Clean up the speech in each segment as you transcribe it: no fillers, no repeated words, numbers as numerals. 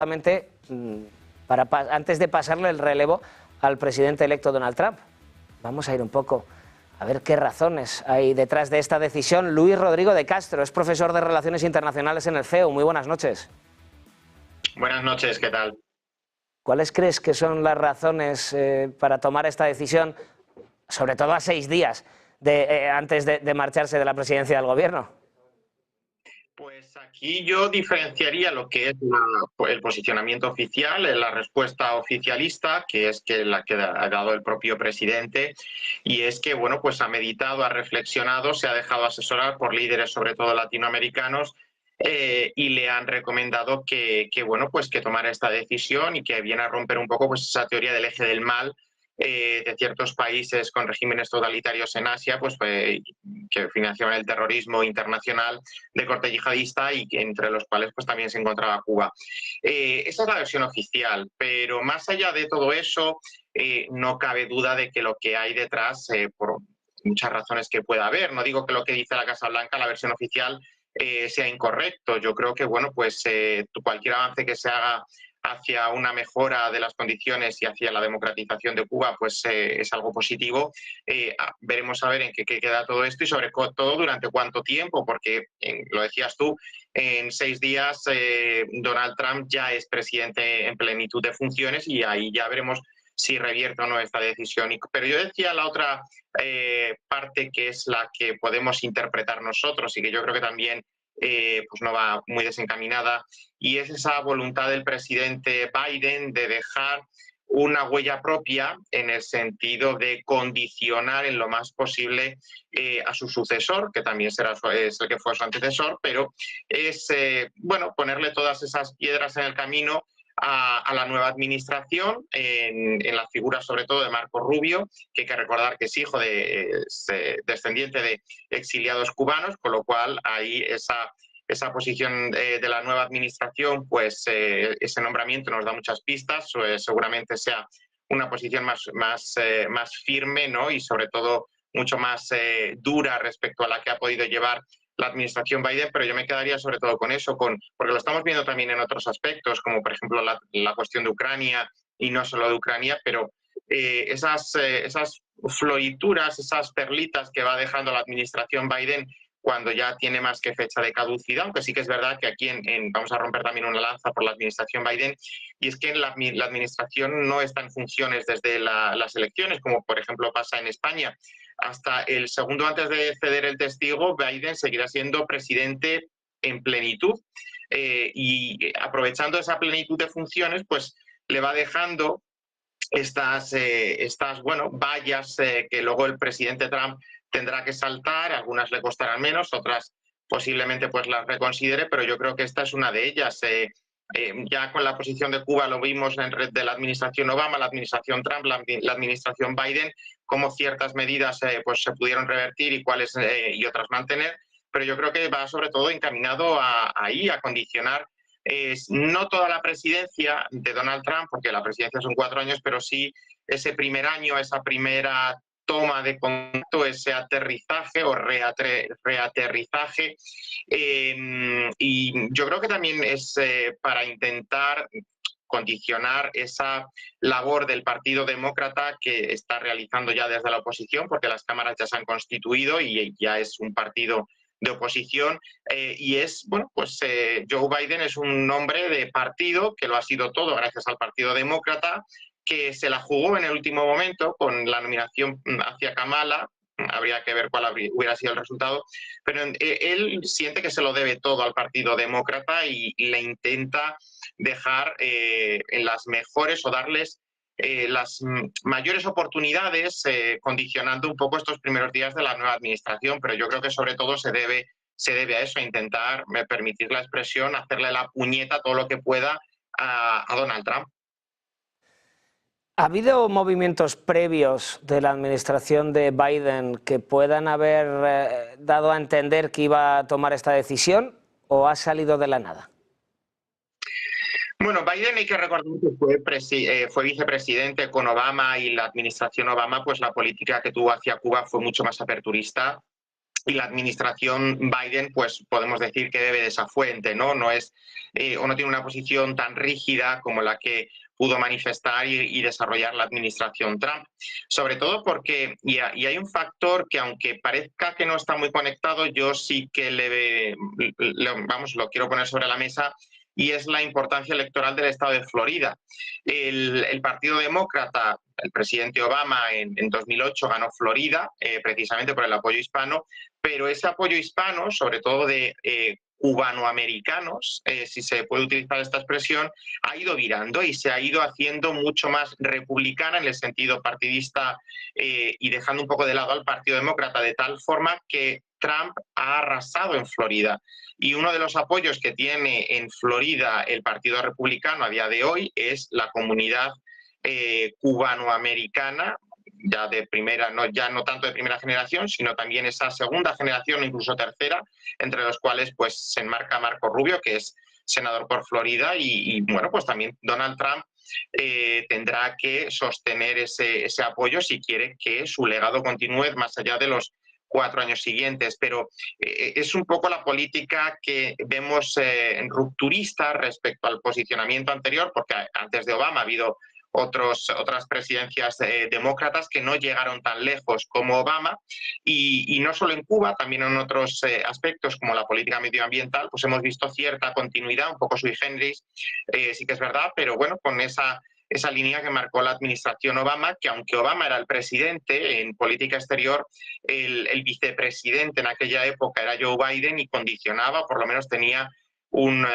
justamente antes de pasarle el relevo al presidente electo Donald Trump. Vamos a ir un poco a ver qué razones hay detrás de esta decisión. Luis Rodrigo de Castro es profesor de Relaciones Internacionales en el CEU. Muy buenas noches. Buenas noches, ¿qué tal? ¿Cuáles crees que son las razones para tomar esta decisión, sobre todo a 6 días antes de marcharse de la presidencia del gobierno? Pues aquí yo diferenciaría lo que es el posicionamiento oficial, la respuesta oficialista, que es la que ha dado el propio presidente, y es que, bueno, pues ha meditado, ha reflexionado, se ha dejado asesorar por líderes, sobre todo latinoamericanos, y le han recomendado que tomara esta decisión y que viene a romper un poco pues esa teoría del eje del mal de ciertos países con regímenes totalitarios en Asia, que financiaban el terrorismo internacional de corte yihadista y entre los cuales pues también se encontraba Cuba. Esa es la versión oficial, pero más allá de todo eso, no cabe duda de que lo que hay detrás, por muchas razones que pueda haber, no digo que lo que dice la Casa Blanca, la versión oficial, sea incorrecto. Yo creo que cualquier avance que se haga hacia una mejora de las condiciones y hacia la democratización de Cuba, pues es algo positivo. Veremos a ver en qué queda todo esto y sobre todo durante cuánto tiempo, porque lo decías tú, en 6 días Donald Trump ya es presidente en plenitud de funciones y ahí ya veremos si revierte o no esta decisión. Pero yo decía la otra parte, que es la que podemos interpretar nosotros y que yo creo que también pues no va muy desencaminada, y es esa voluntad del presidente Biden de dejar una huella propia en el sentido de condicionar en lo más posible a su sucesor, que también es el que fue su antecesor, pero es ponerle todas esas piedras en el camino a la nueva administración, en la figura sobre todo de Marco Rubio, que hay que recordar que es hijo descendiente de exiliados cubanos, con lo cual ahí esa posición de la nueva administración, pues ese nombramiento nos da muchas pistas, seguramente sea una posición más firme, ¿no? Y sobre todo mucho más dura respecto a la que ha podido llevar la administración Biden, pero yo me quedaría sobre todo con eso, porque lo estamos viendo también en otros aspectos, como por ejemplo la cuestión de Ucrania, y no solo de Ucrania, pero esas florituras, esas perlitas que va dejando la administración Biden cuando ya tiene más que fecha de caducidad, aunque sí que es verdad que aquí vamos a romper también una lanza por la administración Biden, y es que la administración no está en funciones desde las elecciones, como por ejemplo pasa en España. Hasta el segundo antes de ceder el testigo, Biden seguirá siendo presidente en plenitud, y aprovechando esa plenitud de funciones, pues le va dejando estas vallas que luego el presidente Trump tendrá que saltar. Algunas le costarán menos, otras posiblemente pues las reconsidere, pero yo creo que esta es una de ellas. Ya con la posición de Cuba lo vimos de la administración Obama, la administración Trump, la administración Biden, cómo ciertas medidas pues se pudieron revertir y cuáles y otras mantener, pero yo creo que va sobre todo encaminado a condicionar no toda la presidencia de Donald Trump, porque la presidencia son 4 años, pero sí ese primer año, esa primera toma de contacto, ese aterrizaje o reaterrizaje. Y yo creo que también es para intentar condicionar esa labor del Partido Demócrata, que está realizando ya desde la oposición, porque las cámaras ya se han constituido y ya es un partido de oposición, y Joe Biden es un hombre de partido que lo ha sido todo gracias al Partido Demócrata, que se la jugó en el último momento con la nominación hacia Kamala. Habría que ver cuál hubiera sido el resultado, pero él siente que se lo debe todo al Partido Demócrata y le intenta dejar en las mejores o darles las mayores oportunidades, condicionando un poco estos primeros días de la nueva administración. Pero yo creo que sobre todo se debe a eso, a intentar, me permitir la expresión, hacerle la puñeta todo lo que pueda a Donald Trump. ¿Ha habido movimientos previos de la administración de Biden que puedan haber dado a entender que iba a tomar esta decisión, o ha salido de la nada? Bueno, Biden hay que recordar que fue vicepresidente con Obama, y la administración Obama, pues la política que tuvo hacia Cuba fue mucho más aperturista. y la administración Biden, pues podemos decir que bebe de esa fuente, ¿no? No es, o no tiene una posición tan rígida como la que pudo manifestar y desarrollar la administración Trump. Sobre todo porque, y hay un factor que aunque parezca que no está muy conectado, yo sí que lo quiero poner sobre la mesa, y es la importancia electoral del estado de Florida. El Partido Demócrata, el presidente Obama en 2008 ganó Florida, precisamente por el apoyo hispano, pero ese apoyo hispano, sobre todo de cubanoamericanos, si se puede utilizar esta expresión, ha ido virando y se ha ido haciendo mucho más republicana en el sentido partidista, y dejando un poco de lado al Partido Demócrata, de tal forma que Trump ha arrasado en Florida. Y uno de los apoyos que tiene en Florida el Partido Republicano a día de hoy es la comunidad cubanoamericana, ya de primera, ya no tanto de primera generación, sino también esa segunda generación, incluso tercera, entre los cuales pues se enmarca Marco Rubio, que es senador por Florida, y bueno, pues también Donald Trump tendrá que sostener ese apoyo si quiere que su legado continúe más allá de los 4 años siguientes, pero es un poco la política que vemos rupturista respecto al posicionamiento anterior, porque antes de Obama ha habido otras presidencias demócratas que no llegaron tan lejos como Obama, y no solo en Cuba, también en otros aspectos como la política medioambiental, pues hemos visto cierta continuidad, un poco sui generis, sí que es verdad, pero bueno, con esa línea que marcó la administración Obama, que aunque Obama era el presidente en política exterior, el vicepresidente en aquella época era Joe Biden y condicionaba, por lo menos tenía un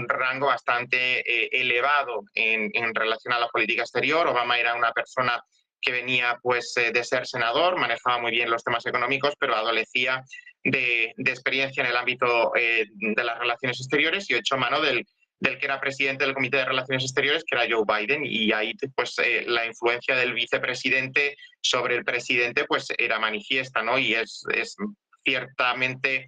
rango bastante elevado en relación a la política exterior. Obama era una persona que venía pues de ser senador, manejaba muy bien los temas económicos, pero adolecía de experiencia en el ámbito de las relaciones exteriores, y echó mano del que era presidente del Comité de Relaciones Exteriores, que era Joe Biden, y ahí pues la influencia del vicepresidente sobre el presidente pues era manifiesta, ¿no? Y es ciertamente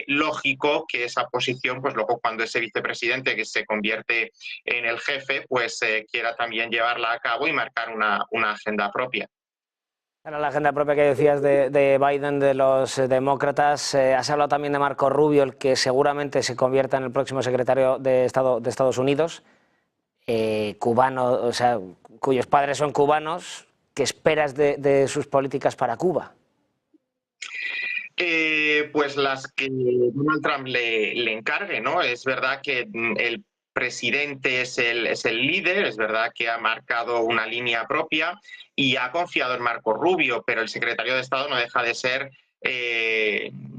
lógico que esa posición, pues luego cuando ese vicepresidente que se convierte en el jefe, pues quiera también llevarla a cabo y marcar una agenda propia. Era la agenda propia que decías de Biden, de los demócratas. Has hablado también de Marco Rubio, el que seguramente se convierta en el próximo secretario de Estado de Estados Unidos, cubano, o sea, cuyos padres son cubanos. ¿Qué esperas de sus políticas para Cuba? Pues las que Donald Trump le encargue, ¿no? Es verdad que el presidente es el líder, es verdad que ha marcado una línea propia y ha confiado en Marco Rubio, pero el secretario de Estado no deja de ser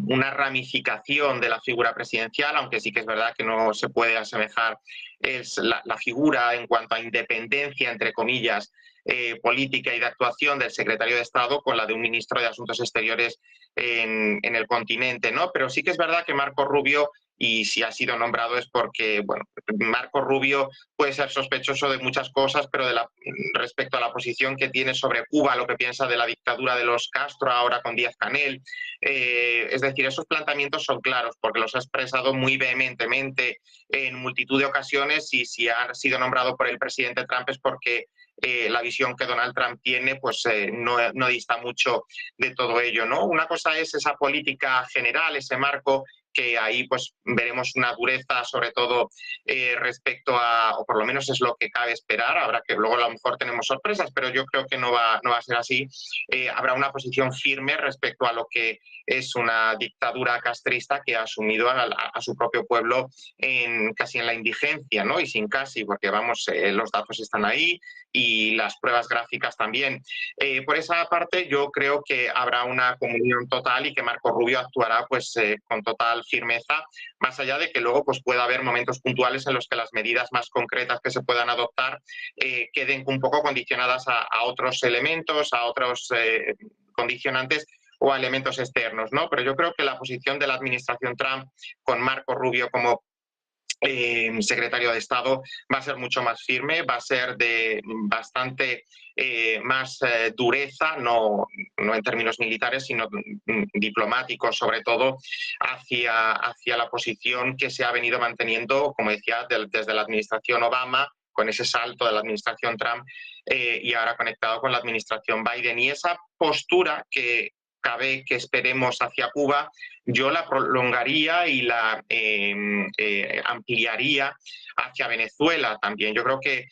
una ramificación de la figura presidencial, aunque sí que es verdad que no se puede asemejar la figura en cuanto a independencia, entre comillas, política y de actuación del secretario de Estado con la de un ministro de Asuntos Exteriores en el continente, ¿no? Pero sí que es verdad que Marco Rubio, y si ha sido nombrado es porque, bueno, Marco Rubio puede ser sospechoso de muchas cosas, pero respecto a la posición que tiene sobre Cuba, lo que piensa de la dictadura de los Castro ahora con Díaz-Canel, es decir, esos planteamientos son claros porque los ha expresado muy vehementemente en multitud de ocasiones, y si ha sido nombrado por el presidente Trump es porque la visión que Donald Trump tiene pues no dista mucho de todo ello, ¿no? Una cosa es esa política general, ese marco, que ahí pues veremos una dureza, sobre todo respecto a, o por lo menos es lo que cabe esperar, habrá que luego a lo mejor tenemos sorpresas, pero yo creo que no va a ser así. Habrá una posición firme respecto a lo que es una dictadura castrista que ha asumido a su propio pueblo casi en la indigencia, ¿no? Y sin casi, porque vamos, los datos están ahí y las pruebas gráficas también. Por esa parte yo creo que habrá una comunión total y que Marco Rubio actuará pues con total firmeza, más allá de que luego pues pueda haber momentos puntuales en los que las medidas más concretas que se puedan adoptar queden un poco condicionadas a otros elementos, a otros condicionantes o a elementos externos, ¿no? Pero yo creo que la posición de la administración Trump con Marco Rubio como secretario de Estado va a ser mucho más firme, va a ser de bastante más dureza, no en términos militares, sino diplomáticos, sobre todo hacia la posición que se ha venido manteniendo, como decía, desde la administración Obama, con ese salto de la administración Trump y ahora conectado con la administración Biden. Y esa postura que cabe que esperemos hacia Cuba, yo la prolongaría y la ampliaría hacia Venezuela también. Yo creo que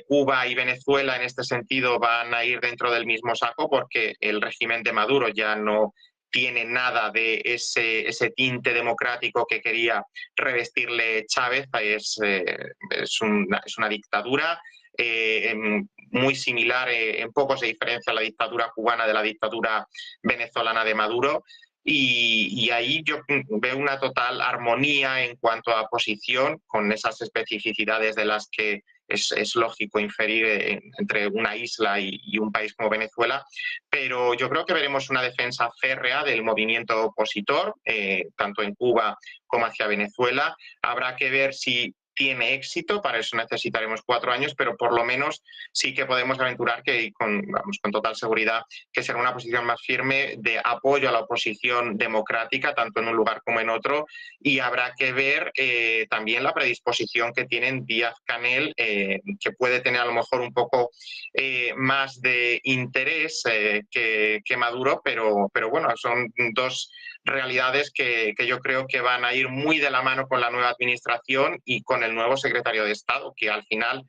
Cuba y Venezuela en este sentido van a ir dentro del mismo saco, porque el régimen de Maduro ya no tiene nada de ese tinte democrático que quería revestirle Chávez. Es una dictadura muy similar, en poco se diferencia la dictadura cubana de la dictadura venezolana de Maduro. Y ahí yo veo una total armonía en cuanto a posición, con esas especificidades de las que es lógico inferir entre una isla y un país como Venezuela, pero yo creo que veremos una defensa férrea del movimiento opositor, tanto en Cuba como hacia Venezuela. Habrá que ver si tiene éxito, para eso necesitaremos 4 años, pero por lo menos sí que podemos aventurar que con total seguridad que será una posición más firme de apoyo a la oposición democrática, tanto en un lugar como en otro, y habrá que ver también la predisposición que tienen Díaz-Canel, que puede tener a lo mejor un poco más de interés que Maduro, pero bueno, son dos realidades que yo creo que van a ir muy de la mano con la nueva administración y con el nuevo secretario de Estado, que al final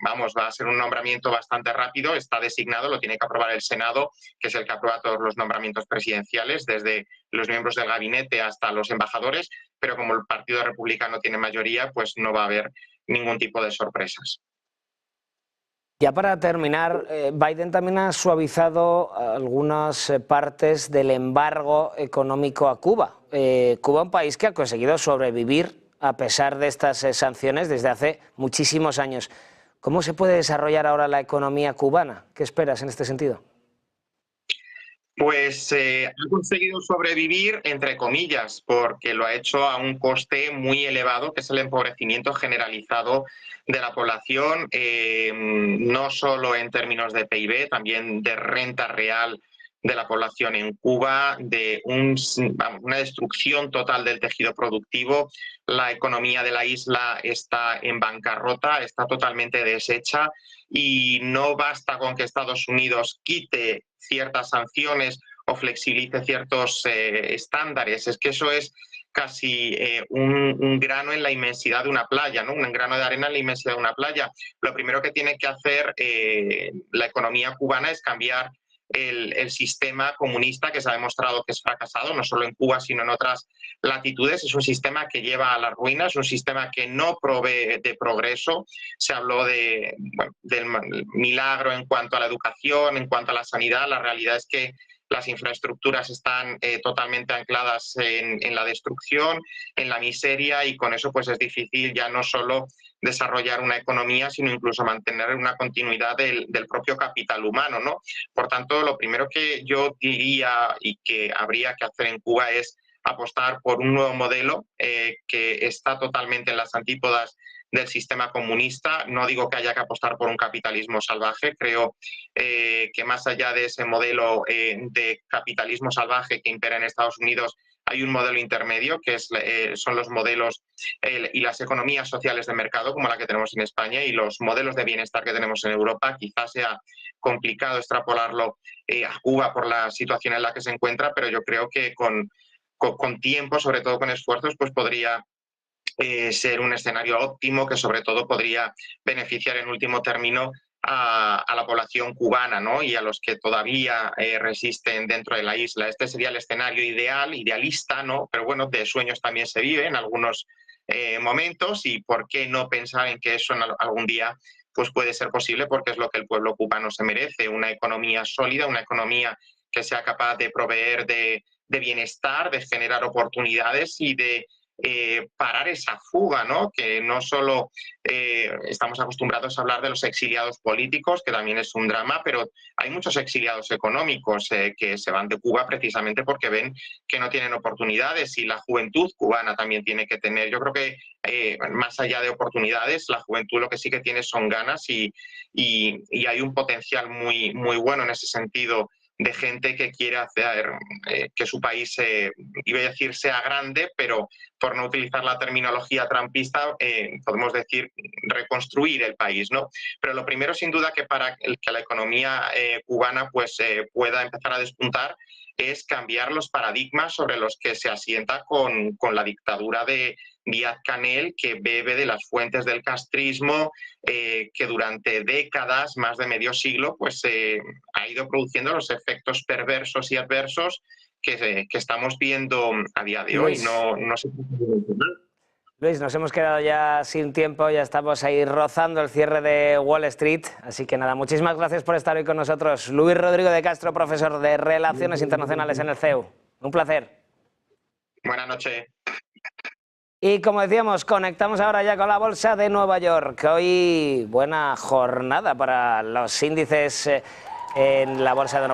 va a ser un nombramiento bastante rápido, está designado, lo tiene que aprobar el Senado, que es el que aprueba todos los nombramientos presidenciales, desde los miembros del gabinete hasta los embajadores, pero como el Partido Republicano tiene mayoría, pues no va a haber ningún tipo de sorpresas. Ya para terminar, Biden también ha suavizado algunas partes del embargo económico a Cuba. Cuba es un país que ha conseguido sobrevivir a pesar de estas sanciones desde hace muchísimos años. ¿Cómo se puede desarrollar ahora la economía cubana? ¿Qué esperas en este sentido? Pues ha conseguido sobrevivir, entre comillas, porque lo ha hecho a un coste muy elevado, que es el empobrecimiento generalizado de la población, no solo en términos de PIB, también de renta real de la población en Cuba, de una destrucción total del tejido productivo. La economía de la isla está en bancarrota, está totalmente deshecha, y no basta con que Estados Unidos quite ciertas sanciones o flexibilice ciertos estándares. Es que eso es casi un grano en la inmensidad de una playa, ¿no? Un grano de arena en la inmensidad de una playa. Lo primero que tiene que hacer la economía cubana es cambiar el sistema comunista, que se ha demostrado que es fracasado, no solo en Cuba, sino en otras latitudes. Es un sistema que lleva a la ruina, es un sistema que no provee de progreso. Se habló del milagro en cuanto a la educación, en cuanto a la sanidad. La realidad es que las infraestructuras están totalmente ancladas en la destrucción, en la miseria, y con eso pues es difícil ya no solo desarrollar una economía, sino incluso mantener una continuidad del propio capital humano, ¿no? Por tanto, lo primero que yo diría y que habría que hacer en Cuba es apostar por un nuevo modelo que está totalmente en las antípodas del sistema comunista. No digo que haya que apostar por un capitalismo salvaje, creo que más allá de ese modelo de capitalismo salvaje que impera en Estados Unidos, hay un modelo intermedio, que son los modelos y las economías sociales de mercado, como la que tenemos en España, y los modelos de bienestar que tenemos en Europa. Quizás sea complicado extrapolarlo a Cuba por la situación en la que se encuentra, pero yo creo que con tiempo, sobre todo con esfuerzos, pues podría ser un escenario óptimo, que sobre todo podría beneficiar en último término a la población cubana, ¿no? Y a los que todavía resisten dentro de la isla. Este sería el escenario ideal, idealista, ¿no? Pero bueno, de sueños también se vive en algunos momentos, y por qué no pensar en que eso algún día pues puede ser posible, porque es lo que el pueblo cubano se merece: una economía sólida, una economía que sea capaz de proveer de bienestar, de generar oportunidades y de parar esa fuga, ¿no? Que no solo estamos acostumbrados a hablar de los exiliados políticos, que también es un drama, pero hay muchos exiliados económicos que se van de Cuba precisamente porque ven que no tienen oportunidades, y la juventud cubana también tiene que tener. Yo creo que más allá de oportunidades, la juventud lo que sí que tiene son ganas, y hay un potencial muy, muy bueno en ese sentido de gente que quiere hacer que su país, iba a decir, sea grande, pero por no utilizar la terminología trumpista, podemos decir reconstruir el país, ¿no? Pero lo primero, sin duda, que para que la economía cubana pues, pueda empezar a despuntar es cambiar los paradigmas sobre los que se asienta con la dictadura de Díaz-Canel, que bebe de las fuentes del castrismo, que durante décadas, más de medio siglo, pues ha ido produciendo los efectos perversos y adversos que estamos viendo a día de hoy. No se puede mencionar. Luis, nos hemos quedado ya sin tiempo, ya estamos ahí rozando el cierre de Wall Street, así que nada, muchísimas gracias por estar hoy con nosotros. Luis Rodrigo de Castro, profesor de Relaciones Internacionales en el CEU. Un placer. Buenas noches. Y como decíamos, conectamos ahora ya con la Bolsa de Nueva York. Hoy buena jornada para los índices en la Bolsa de Nueva York.